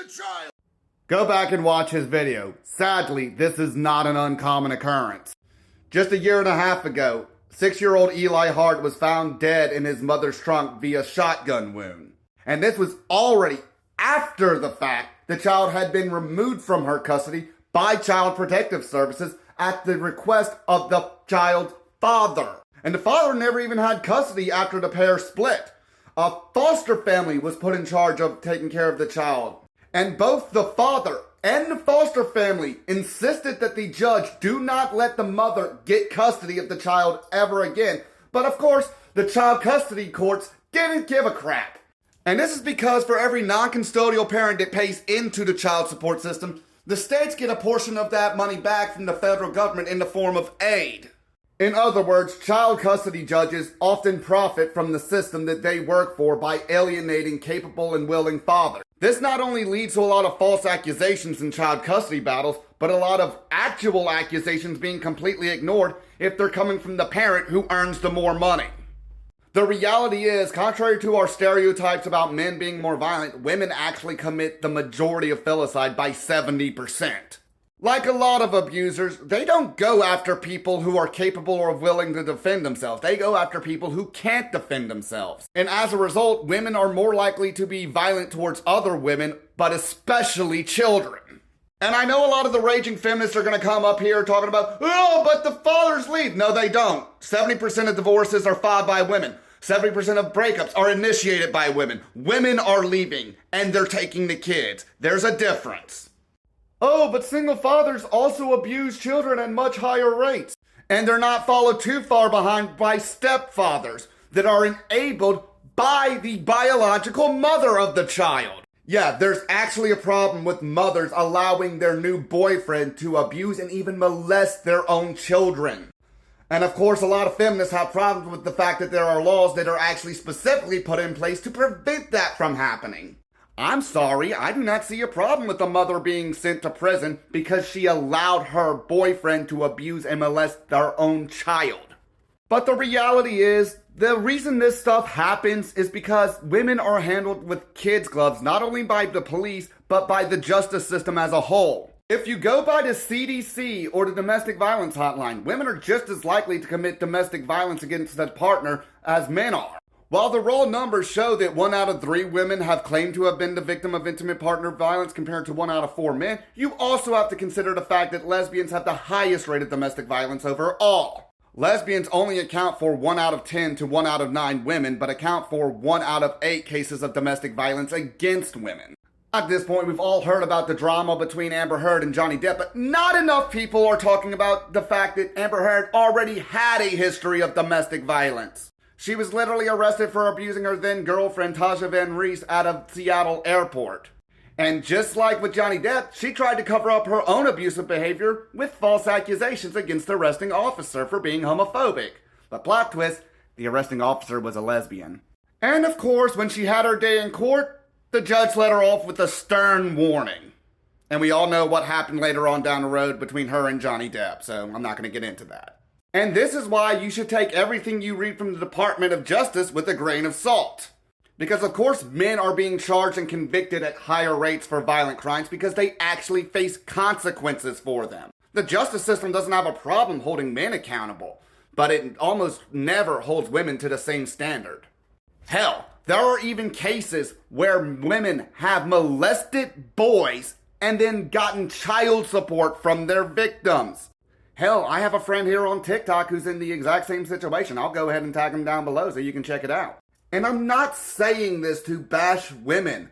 the child. Go back and watch his video. Sadly, this is not an uncommon occurrence. Just a year and a half ago, 6-year-old Eli Hart was found dead in his mother's trunk via shotgun wound. And this was already after the fact the child had been removed from her custody by Child Protective Services at the request of the child's father. And the father never even had custody after the pair split. A foster family was put in charge of taking care of the child. And both the father and the foster family insisted that the judge do not let the mother get custody of the child ever again. But of course, the child custody courts didn't give a crap. And this is because for every non-custodial parent that pays into the child support system, the states get a portion of that money back from the federal government in the form of aid. In other words, child custody judges often profit from the system that they work for by alienating capable and willing fathers. This not only leads to a lot of false accusations in child custody battles, but a lot of actual accusations being completely ignored if they're coming from the parent who earns the more money. The reality is, contrary to our stereotypes about men being more violent, women actually commit the majority of filicide by 70%. Like a lot of abusers, they don't go after people who are capable or willing to defend themselves. They go after people who can't defend themselves. And as a result, women are more likely to be violent towards other women, but especially children. And I know a lot of the raging feminists are going to come up here talking about, oh, but the fathers leave. No, they don't. 70% of divorces are filed by women. 70% of breakups are initiated by women. Women are leaving, and they're taking the kids. There's a difference. Oh, but single fathers also abuse children at much higher rates. And they're not followed too far behind by stepfathers that are enabled by the biological mother of the child. Yeah, there's actually a problem with mothers allowing their new boyfriend to abuse and even molest their own children. And of course, a lot of feminists have problems with the fact that there are laws that are actually specifically put in place to prevent that from happening. I'm sorry, I do not see a problem with a mother being sent to prison because she allowed her boyfriend to abuse and molest their own child. But the reality is, the reason this stuff happens is because women are handled with kids' gloves not only by the police, but by the justice system as a whole. If you go by the CDC or the domestic violence hotline, women are just as likely to commit domestic violence against their partner as men are. While the raw numbers show that 1 out of 3 women have claimed to have been the victim of intimate partner violence compared to 1 out of 4 men, you also have to consider the fact that lesbians have the highest rate of domestic violence overall. Lesbians only account for 1 out of 10 to 1 out of 9 women, but account for 1 out of 8 cases of domestic violence against women. At this point, we've all heard about the drama between Amber Heard and Johnny Depp, but not enough people are talking about the fact that Amber Heard already had a history of domestic violence. She was literally arrested for abusing her then-girlfriend Tasha Van Reese out of Seattle airport. And just like with Johnny Depp, she tried to cover up her own abusive behavior with false accusations against the arresting officer for being homophobic. But plot twist, the arresting officer was a lesbian. And of course, when she had her day in court, the judge let her off with a stern warning. And we all know what happened later on down the road between her and Johnny Depp, so I'm not going to get into that. And this is why you should take everything you read from the Department of Justice with a grain of salt. Because of course men are being charged and convicted at higher rates for violent crimes because they actually face consequences for them. The justice system doesn't have a problem holding men accountable, but it almost never holds women to the same standard. Hell, there are even cases where women have molested boys and then gotten child support from their victims. Hell, I have a friend here on TikTok who's in the exact same situation. I'll go ahead and tag him down below so you can check it out. And I'm not saying this to bash women,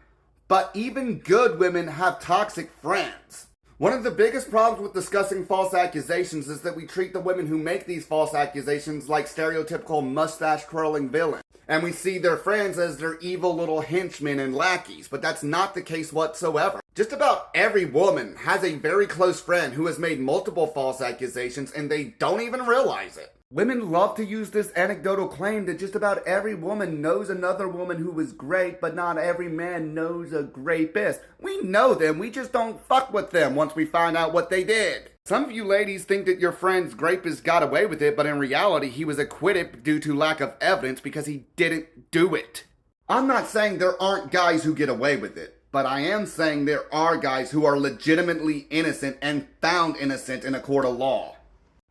but even good women have toxic friends. One of the biggest problems with discussing false accusations is that we treat the women who make these false accusations like stereotypical mustache-curling villains. And we see their friends as their evil little henchmen and lackeys, but that's not the case whatsoever. Just about every woman has a very close friend who has made multiple false accusations and they don't even realize it. Women love to use this anecdotal claim that just about every woman knows another woman who is great, but not every man knows a rapist. We know them, we just don't fuck with them once we find out what they did. Some of you ladies think that your friend's rapist got away with it, but in reality he was acquitted due to lack of evidence because he didn't do it. I'm not saying there aren't guys who get away with it. But I am saying there are guys who are legitimately innocent and found innocent in a court of law.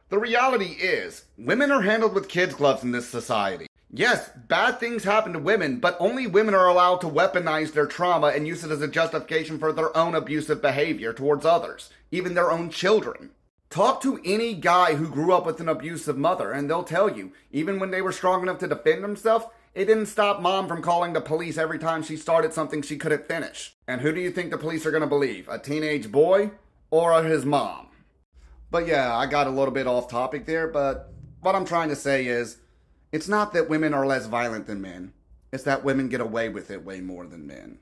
The reality is, women are handled with kids' gloves in this society. Yes, bad things happen to women, but only women are allowed to weaponize their trauma and use it as a justification for their own abusive behavior towards others, even their own children. Talk to any guy who grew up with an abusive mother, and they'll tell you, even when they were strong enough to defend themselves, it didn't stop mom from calling the police every time she started something she couldn't finish. And who do you think the police are going to believe? A teenage boy or his mom? But yeah, I got a little bit off topic there, but what I'm trying to say is, it's not that women are less violent than men. It's that women get away with it way more than men.